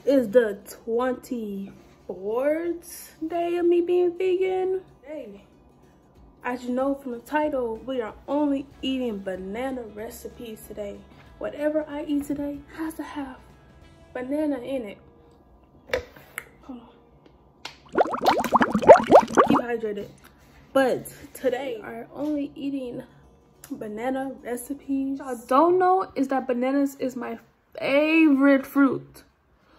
is the 24th day of me being vegan. Hey, as you know from the title, we are only eating banana recipes today. Whatever I eat today has to have banana in it. Hold on. Keep hydrated. But today, we are only eating banana recipes. What y'all don't know is that bananas is my favorite fruit.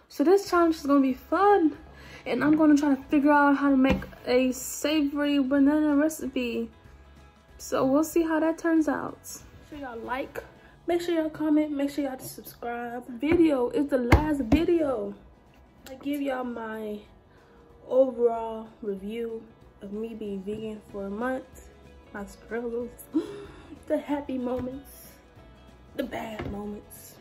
So this challenge is gonna be fun. And I'm gonna try to figure out how to make a savory banana recipe. So we'll see how that turns out. Make sure y'all like, make sure y'all comment, make sure y'all subscribe. Video is the last video. I give y'all my overall review of me being vegan for a month. My struggles, the happy moments, the bad moments,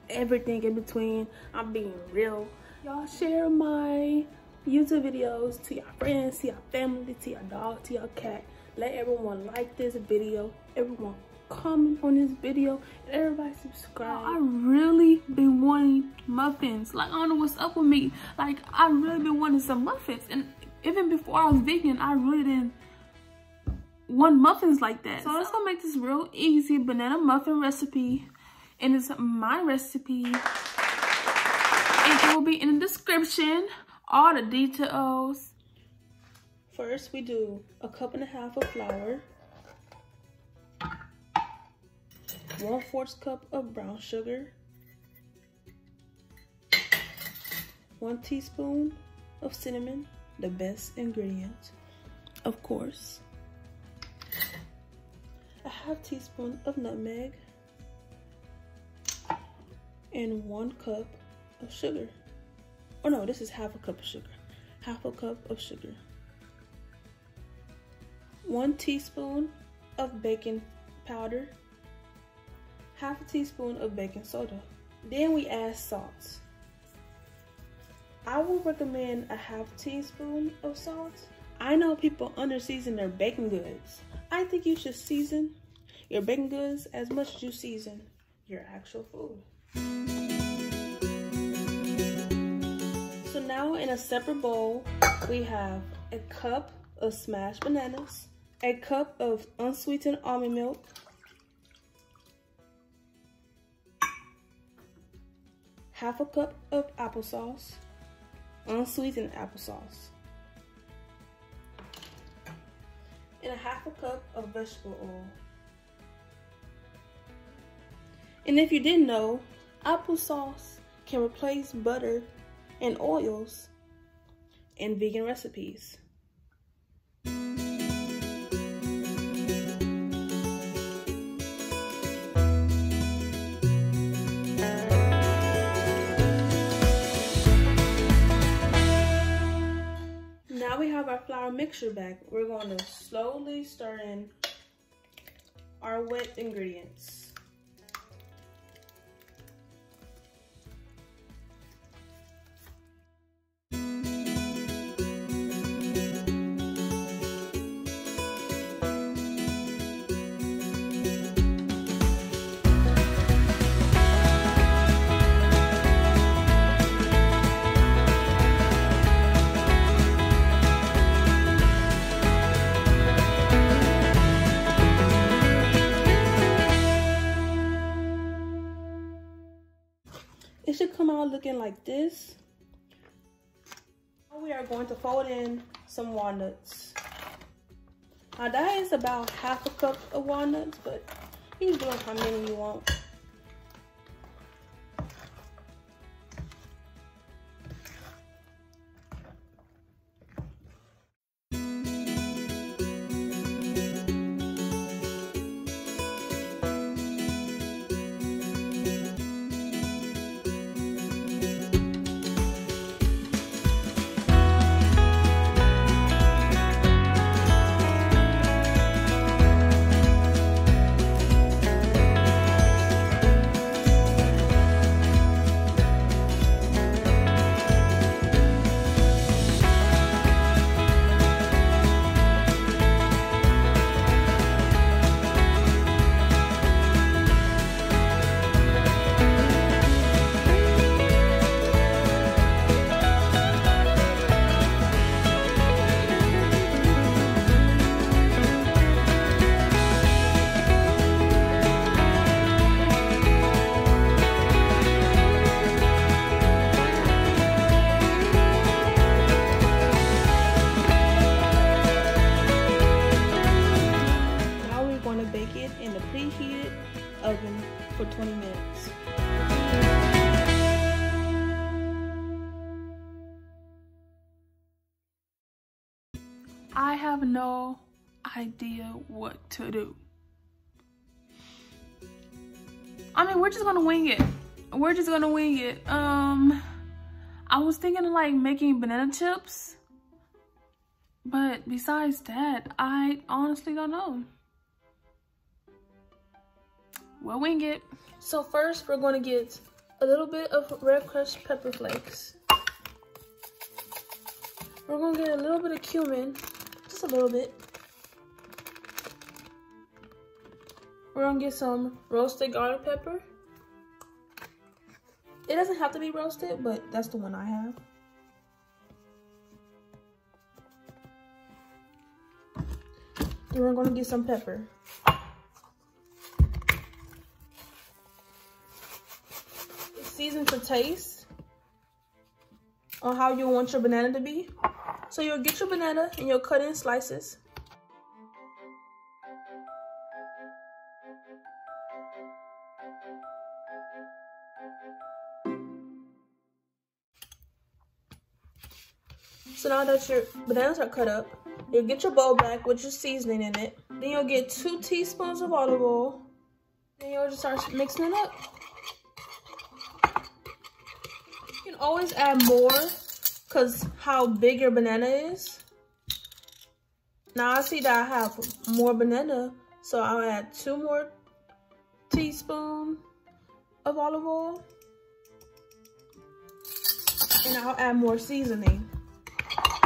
everything in between. I'm being real. Y'all share my YouTube videos to your friends, to your family, to your dog, to your cat. Let everyone like this video, everyone comment on this video, and everybody subscribe. I really been wanting muffins. Like, I don't know what's up with me. Like, I really been wanting some muffins. And even before I was vegan, I really didn't want muffins like that. So let's go make this real easy banana muffin recipe. And it's my recipe. And it will be in the description, all the details. First, we do a 1.5 cups of flour, 1/4 cup of brown sugar, 1 teaspoon of cinnamon, the best ingredient, of course, 1/2 teaspoon of nutmeg, and 1 cup of sugar. Oh no, this is 1/2 cup of sugar. 1/2 cup of sugar. 1 teaspoon of baking powder, 1/2 teaspoon of baking soda. Then we add salt. I would recommend 1/2 teaspoon of salt. I know people under-season their baking goods. I think you should season your baking goods as much as you season your actual food. So now in a separate bowl, we have a cup of smashed bananas, a cup of unsweetened almond milk, half a cup of applesauce, unsweetened applesauce, and 1/2 cup of vegetable oil. And if you didn't know, applesauce can replace butter and oils in vegan recipes. Now we have our flour mixture back. We're going to slowly stir in our wet ingredients. It should come out looking like this. Now we are going to fold in some walnuts. Now that is about 1/2 cup of walnuts, but you can do how many you want. to bake it in the preheated oven for 20 minutes. I have no idea what to do. I mean, we're just gonna wing it. We're just gonna wing it. I was thinking of like making banana chips, but besides that, I honestly don't know. We'll wing it. So first, we're gonna get a little bit of red crushed pepper flakes. We're gonna get a little bit of cumin, just a little bit. We're gonna get some roasted garlic pepper. It doesn't have to be roasted, but that's the one I have. Then we're gonna get some pepper. Season to taste on how you want your banana to be. So you'll get your banana and you'll cut in slices. So now that your bananas are cut up, you'll get your bowl back with your seasoning in it. Then you'll get 2 teaspoons of olive oil. Then you'll just start mixing it up. You can always add more because how big your banana is. Now I see that I have more banana, so I'll add 2 more teaspoons of olive oil. And I'll add more seasoning.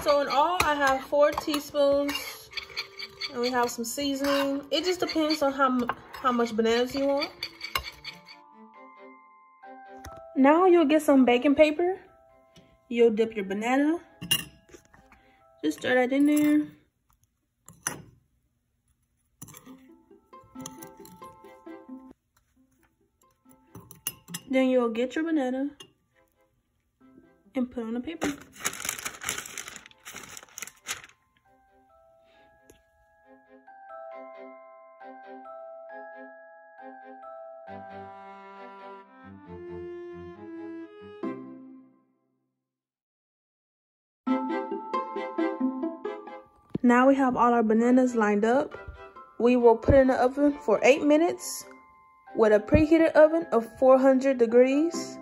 So in all, I have 4 teaspoons, and we have some seasoning. It just depends on how much bananas you want. Now you'll get some baking paper. You'll dip your banana. Just stir that in there. Then you'll get your banana and put on the paper. Now we have all our bananas lined up. We will put it in the oven for 8 minutes with a preheated oven of 400 degrees.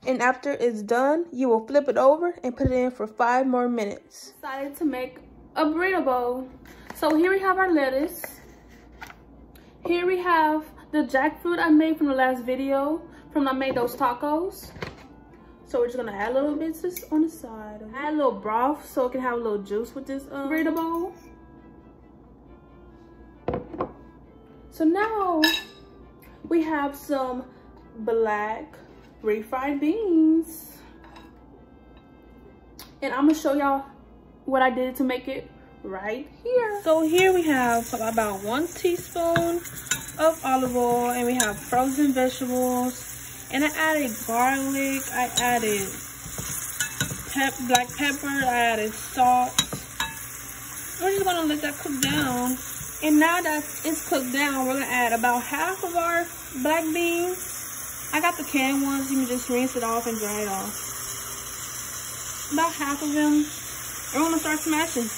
And after it's done, you will flip it over and put it in for 5 more minutes. Decided to make a burrito bowl. So here we have our lettuce. Here we have the jackfruit I made from the last video, from when I made those tacos. So we're just gonna add a little bit just on the side. Add a little broth so it can have a little juice with this burrito bowl. So now we have some black refried beans. And I'm gonna show y'all what I did to make it right here. So here we have about 1 teaspoon of olive oil, and we have frozen vegetables. And I added garlic, I added black pepper, I added salt. We're just gonna let that cook down. And now that it's cooked down, we're gonna add about half of our black beans. I got the canned ones, you can just rinse it off and dry it off. About half of them. And we're gonna start smashing.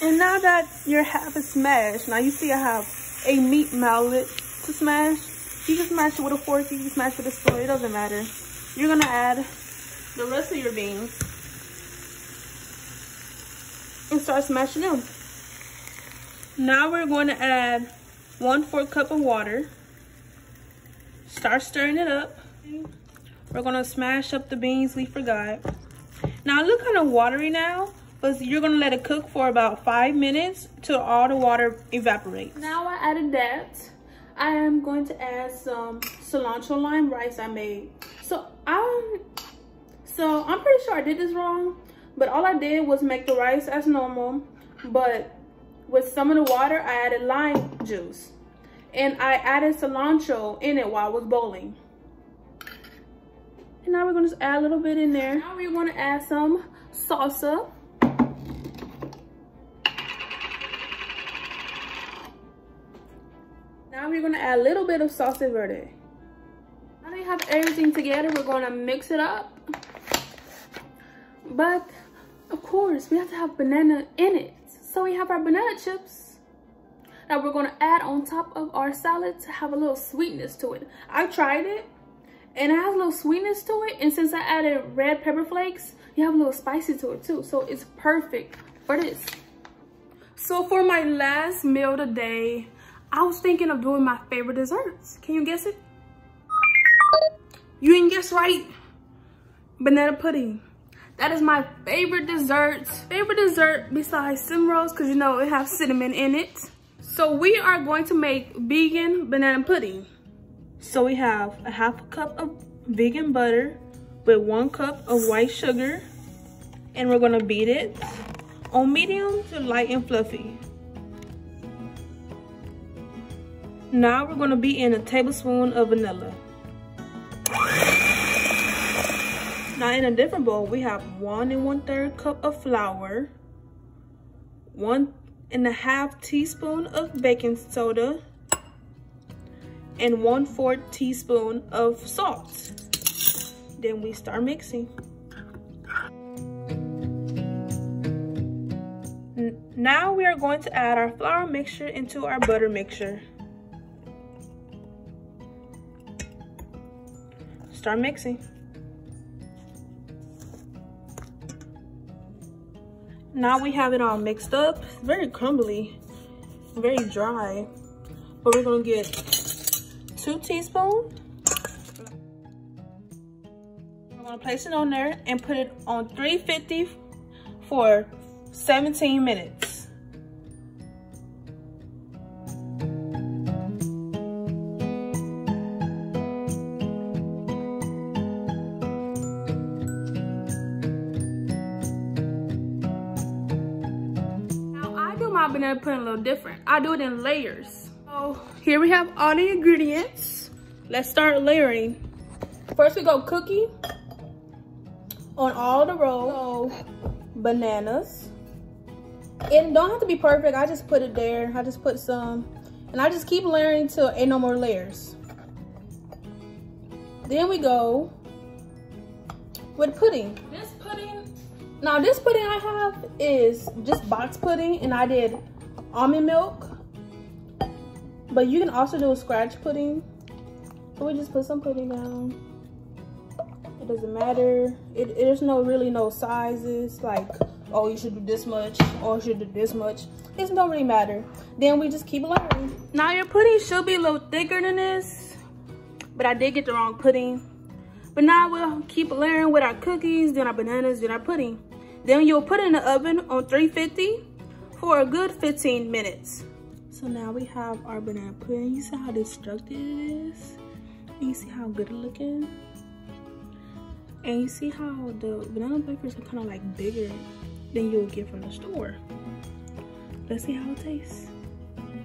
And now that your half is smashed, now you see I have a meat mallet to smash. You can smash it with a fork, you can smash it with a spoon, it doesn't matter. You're gonna add the rest of your beans and start smashing them. Now we're going to add 1/4 cup of water. Start stirring it up. We're gonna smash up the beans we forgot. Now it looks kind of watery now, but you're gonna let it cook for about 5 minutes till all the water evaporates. Now I added that. I am going to add some cilantro lime rice I made. So I'm pretty sure I did this wrong, but all I did was make the rice as normal, but with some of the water I added lime juice, and I added cilantro in it while I was boiling. And now we're gonna just add a little bit in there. Now we're gonna add some salsa. we're gonna add a little bit of sauce verde. Now that you have everything together, we're gonna mix it up. But of course, we have to have banana in it. So we have our banana chips that we're gonna add on top of our salad to have a little sweetness to it. I tried it and it has a little sweetness to it. And since I added red pepper flakes, you have a little spicy to it too. So it's perfect for this. So for my last meal today, I was thinking of doing my favorite desserts. Can you guess it? You didn't guess right. Banana pudding. That is my favorite dessert. Favorite dessert besides cinnamon rolls, because you know it has cinnamon in it. So we are going to make vegan banana pudding. So we have a half cup of vegan butter with 1 cup of white sugar. And we're gonna beat it on medium to light and fluffy. Now we're gonna beat in a tablespoon of vanilla. Now in a different bowl, we have 1 1/3 cup of flour, 1 1/2 teaspoon of baking soda, and 1/4 teaspoon of salt. Then we start mixing. Now we are going to add our flour mixture into our butter mixture. Start mixing. Now we have it all mixed up. Very crumbly, very dry. But we're gonna get 2 teaspoons. I'm gonna place it on there and put it on 350 for 17 minutes. My banana pudding a little different. I do it in layers. So here we have all the ingredients. Let's start layering. First we go cookie on all the rows. So bananas. It don't have to be perfect. I just put it there. I just put some. And I just keep layering till ain't no more layers. Then we go with pudding. Now this pudding I have is just box pudding, and I did almond milk. But you can also do a scratch pudding. So we just put some pudding down. It doesn't matter. There's really no sizes like, oh, you should do this much or you should do this much. It don't really matter. Then we just keep layering. Now your pudding should be a little thicker than this, but I did get the wrong pudding. But now we'll keep layering with our cookies, then our bananas, then our pudding. Then you'll put it in the oven on 350 for a good 15 minutes. So now we have our banana pudding. You see how destructive it is? And you see how good it's looking? And you see how the banana wafers are kind of like bigger than you'll get from the store. Let's see how it tastes.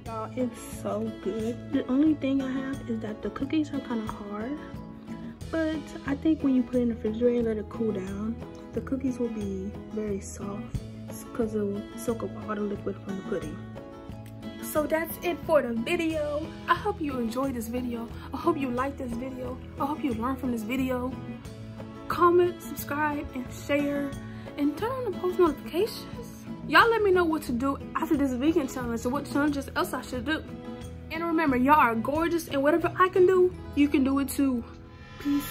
Y'all, it's so good. The only thing I have is that the cookies are kind of hard. But I think when you put it in the refrigerator and let it cool down, the cookies will be very soft because it will soak up all the liquid from the pudding. So that's it for the video. I hope you enjoyed this video. I hope you liked this video. I hope you learned from this video. Comment, subscribe, and share. And turn on the post notifications. Y'all let me know what to do after this vegan challenge or what challenges else I should do. And remember, y'all are gorgeous, and whatever I can do, you can do it too. Peace.